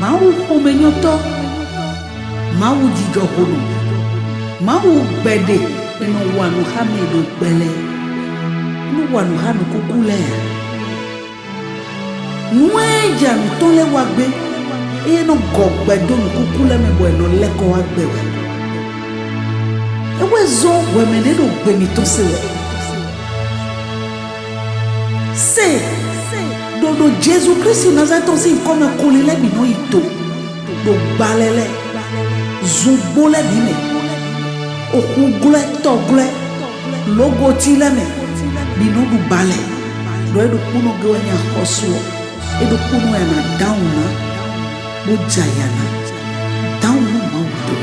mau homenyoto mau dijohono mau bede eno wanu hamedo bele no wanu hanu kukule nweja ntole wagbe eno gogbedo kukule mebo eno leko wagbe ewe zo wemenero gbemi to sewe se dodo Jésus Christ Nazareth aussi comme kolele bino ito do balele zubole bine okugle togle logoti leme bino du bale do edo kuno gewanya hoslo edo kuno yana downa bo jayana down no mauto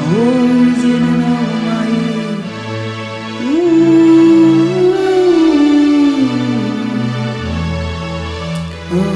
oh zinena mai Oh